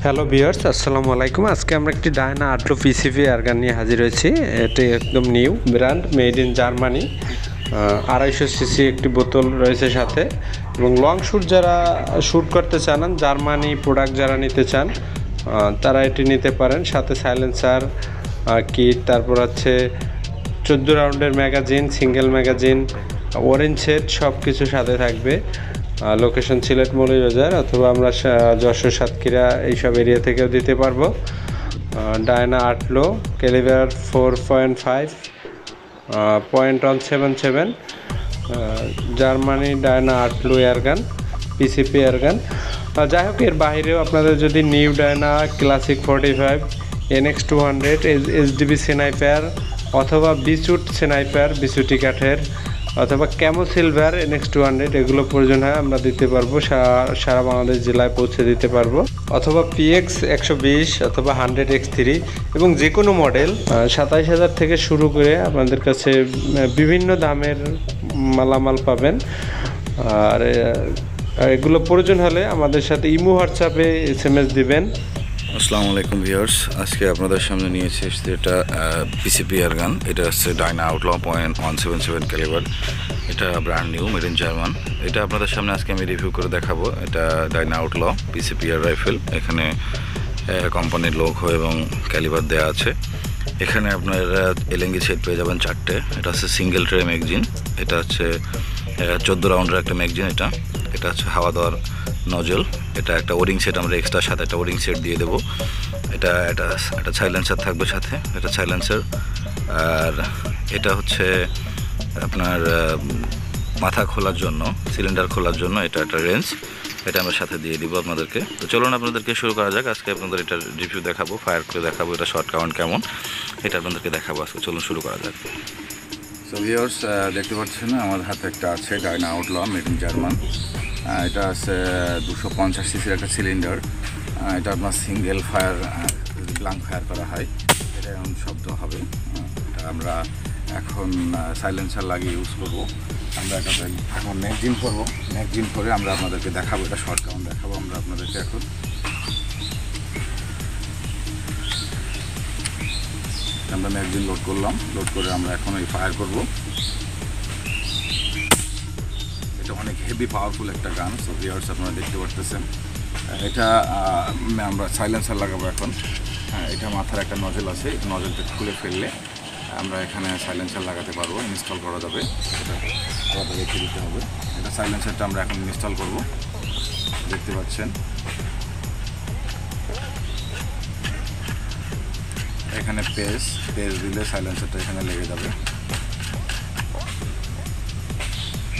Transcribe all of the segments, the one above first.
Hello viewers, আসসালামু আলাইকুম। আজকে আমরা একটি ডায়না আটলো পিসিভি এয়ারগান নিয়ে হাজির হয়েছি। এটি একদম new brand, made in Germany. 250 CC একটি বোতল রয়েছে সাথে। এবং লং শ্যুট যারা শ্যুট করতে চান, জার্মানি প্রোডাক্ট যারা নিতে চান, তারা এটি নিতে পারেন। সাথে সাইলেন্সার কিট, তারপর হচ্ছে 14 রাউন্ডের magazine, single magazine, orange set, সব কিছু সাথে থাকবে। লোকেশন সিলেট মৌলভীবাজার, অথবা আমরা যশোর সাতক্ষীরা এইসব এরিয়া থেকেও দিতে পারবো। ডায়না আটলো, ক্যালিবার 4.5, .177, জার্মানি ডায়না আটলো এয়ারগান, পিসিপি এয়ারগান। যাই হোক, এর বাইরেও আপনাদের যদি new Diana classic 45, NX 200, SDB sniper, অথবা বিচুট স্নাইপার, বিচুটি কাঠের, অথবা ক্যামো সিলভার NX 200 এগুলো প্রয়োজন হয়, আমরা দিতে পারবো। সারা বাংলাদেশ জেলায় পৌঁছে দিতে পারবো। অথবা PX 120 অথবা 100X3 এবং যে কোনো মডেল 27,000 থেকে শুরু করে আপনাদের কাছে বিভিন্ন দামের মালামাল পাবেন। আর এগুলো প্রয়োজন হলে আমাদের সাথে ইমো হোয়াটসঅ্যাপে SMS দিবেন। আসসালামু আলাইকুম ভিউয়ার্স, আজকে আপনাদের সামনে নিয়ে এসেছি এটা পিসিপি এয়ারগান। এটা হচ্ছে ডায়না আউটল .177 ক্যালিবার। এটা brand new, made in German. এটা আপনাদের সামনে আজকে আমি রিভিউ করে দেখাবো। এটা Diana outlaw PCP air rifle. এখানে কোম্পানির লোগো এবং ক্যালিবার দেওয়া আছে। এখানে আপনার এলএনজি সেট পেয়ে যাবেন 4টে। এটা হচ্ছে সিঙ্গেল ট্রে ম্যাগজিন। এটা হচ্ছে 14 রাউন্ডের একটা ম্যাগজিন। এটা হচ্ছে হাওয়া দেওয়ার নজল। এটা একটা ওরিং সেট, আমরা এক্সট্রা সাথে একটা ওরিং সেট দিয়ে দেবো। এটা একটা সাইলেন্সার থাকবে সাথে, এটা সাইলেন্সার। আর এটা হচ্ছে আপনার মাথা খোলার জন্য, সিলিন্ডার খোলার জন্য এটা একটা রেঞ্জ। এটা আমরা সাথে দিয়ে দিব আপনাদেরকে। তো চলুন আপনাদেরকে শুরু করা যাক। আজকে আপনাদের এটা রিভিউ দেখাবো, ফায়ার করে দেখাবো, এটা শর্ট কাউন্ট কেমন এটা আপনাদেরকে দেখাবো আজকে। চলুন শুরু করা যাক। সো ভিউয়ার্স, দেখতে পাচ্ছেন আমার হাতে একটা আছে Diana outlaw made in German. এটা আছে 250 সিসির একটা সিলিন্ডার। এটা আপনার সিঙ্গেল ফায়ার, ব্লাঙ্ক ফায়ার করা হয়। এটা এমন শব্দ হবে। এটা আমরা এখন সাইলেন্সার লাগিয়ে ইউজ করবো। আমরা এটা এখন ম্যাগজিন করবো। ম্যাগজিন করে আমরা আপনাদেরকে দেখাবো, এটা শর্ট কাউন্ট দেখাবো আমরা আপনাদেরকে এখন। আমরা ম্যাগজিন লোড করলাম, লোড করে আমরা এখন এই ফায়ার করব। এটা অনেক হেভি পাওয়ারফুল একটা গান। সো ভিউয়ার্স, আপনারা দেখতে পারতেছেন। এটা আমরা সাইলেন্সার লাগাবো এখন। হ্যাঁ, এটা মাথার একটা নজল আছে, নজলটা খুলে ফেললে আমরা এখানে সাইলেন্সার লাগাতে পারবো, ইনস্টল করা যাবে। এটা আলাদা রেখে দিতে হবে। এটা সাইলেন্সারটা আমরা এখন ইনস্টল করব। দেখতে পাচ্ছেন এখানে পেজ দিলে সাইলেন্সারটা এখানে লেগে যাবে।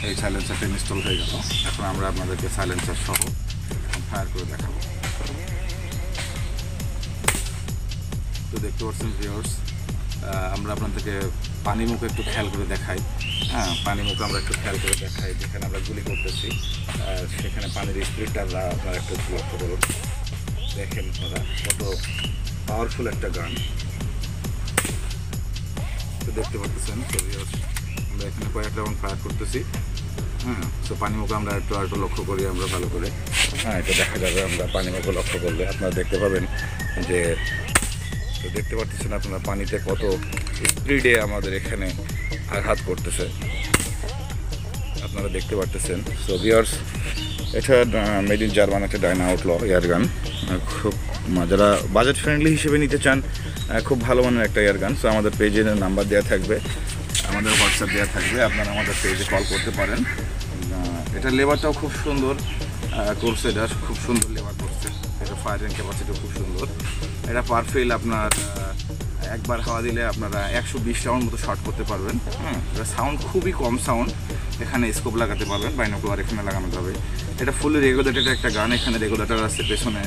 এই সাইলেন্সারটা ইনস্টল হয়ে গেল। এখন আমরা আপনাদেরকে সাইলেন্সার সহ এখন ফায়ার করে দেখাবো। তো দেখতে পাচ্ছেন ভিউয়ার্স, আমরা আপনাদেরকে পানি মুখে একটু খেয়াল করে দেখাই। হ্যাঁ, পানি মুখে আমরা একটু খেয়াল করে দেখাই। যেখানে আমরা গুলি করতেছি সেখানে পানির স্পিডটা আপনারা একটু লক্ষ্য করুন। দেখেন আপনারা কত পাওয়ারফুল একটা গান। তো দেখতে পাচ্ছেন আমরা এখানে কয়েক রাউন্ড ফায়ার করতেছি। হ্যাঁ, তো পানি মুখে আমরা একটু লক্ষ্য করি আমরা ভালো করে। হ্যাঁ, এটা দেখা যাবে। আমরা পানি মুখে লক্ষ্য করলে আপনারা দেখতে পাবেন যে, তো দেখতে পাচ্ছেন আপনারা পানিতে কত স্পিডে আমাদের এখানে আঘাত করতেছে, আপনারা দেখতে পাচ্ছেন। সো ভিউয়ার্স, এটা মেড ইন জার্মান একটা ডায়না আউটল এয়ারগান। খুব যারা বাজেট ফ্রেন্ডলি হিসেবে নিতে চান, খুব ভালো মানের একটা এয়ারগান। সো আমাদের পেজে নাম্বার দেওয়া থাকবে, আমাদের হোয়াটসঅ্যাপ দেওয়া থাকবে, আপনারা আমাদের পেজে কল করতে পারেন। এটা লেবারটাও খুব সুন্দর করছে, এটা খুব সুন্দর লেবার করছে। এটা ফায়ারিং ক্যাপাসিটিও খুব সুন্দর। এটা পারফেক্ট আপনার একবার হাওয়া দিলে আপনারা 120 রাউন্ড মতো শর্ট করতে পারবেন। এটা সাউন্ড খুবই কম সাউন্ড। এখানে স্কোপ লাগাতে পারবেন, বাইনোকুলার এখানে লাগানো যাবে। এটা ফুলি রেগুলেটেড একটা গান। এখানে রেগুলেটর আছে, পেছনে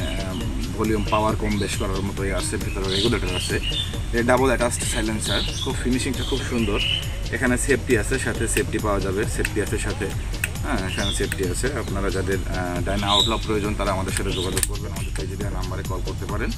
ভলিউম পাওয়ার কম বেশ করার মতোই আছে, ভেতরে রেগুলেটর আছে। এটা ডাবল অ্যাটাচড সাইলেন্সার, খুব ফিনিশিংটা খুব সুন্দর। এখানে সেফটি আছে, সাথে সেফটি পাওয়া যাবে, সেফটি আছে সাথে। হ্যাঁ, এখানে সেফটি আছে। আপনারা যাদের ডায়না আউটল প্রয়োজন তারা আমাদের সাথে যোগাযোগ করবেন, আমাদের পেজে দেওয়া নাম্বারে কল করতে পারেন।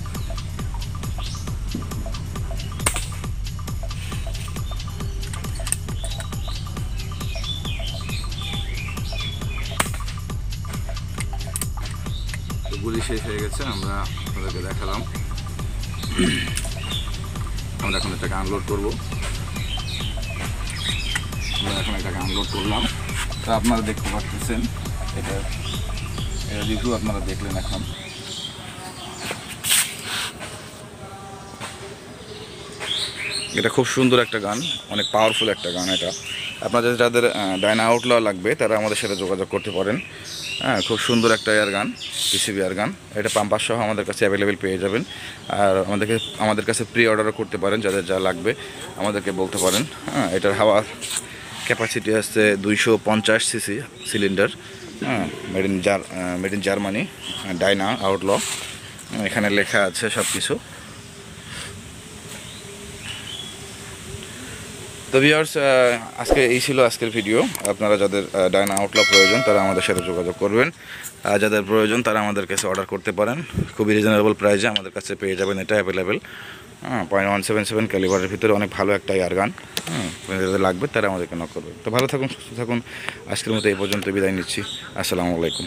গুলি শেষ হয়ে গেছে, আমরা আপনাদেরকে দেখালাম। আমরা এখন এটাকে আনলোড করবো। আমরা এখন এটাকে আনলোড করলাম। তা আপনারা দেখতে পাচ্ছেন এটা রিভিউ আপনারা দেখলেন। এখন এটা খুব সুন্দর একটা গান, অনেক পাওয়ারফুল একটা গান। এটা আপনাদের যাদের ডায়না আউটল লাগবে তারা আমাদের সাথে যোগাযোগ করতে পারেন। হ্যাঁ, খুব সুন্দর একটা এয়ার গান, পিসিবি এয়ার গান। এটা পাম্পার সহ আমাদের কাছে অ্যাভেলেবেল পেয়ে যাবেন। আর আমাদের কাছে প্রি অর্ডারও করতে পারেন, যাদের যা লাগবে আমাদেরকে বলতে পারেন। হ্যাঁ, এটার হাওয়া ক্যাপাসিটি আছে 250 সিসি সিলিন্ডার। হ্যাঁ, made in Germany, Diana outlaw. এখানে লেখা আছে সব কিছু। তো ভিউয়ার্স, আজকে এই ছিল আজকের ভিডিও। আপনারা যাদের ডায়না আউটল প্রয়োজন তারা আমাদের সাথে যোগাযোগ করবেন। আর যাদের প্রয়োজন তারা আমাদের কাছে অর্ডার করতে পারেন। খুবই রিজনেবল প্রাইসে আমাদের কাছে পেয়ে যাবেন। এটা অ্যাভেলেবেল। .177 ক্যালিবারের ভিতরে অনেক ভালো একটা এয়ার গান। যাদের লাগবে তারা আমাদেরকে নক করবে। তো ভালো থাকুন, সুস্থ থাকুন। আজকের মতো এই পর্যন্ত বিদায় নিচ্ছি। আসসালামু আলাইকুম।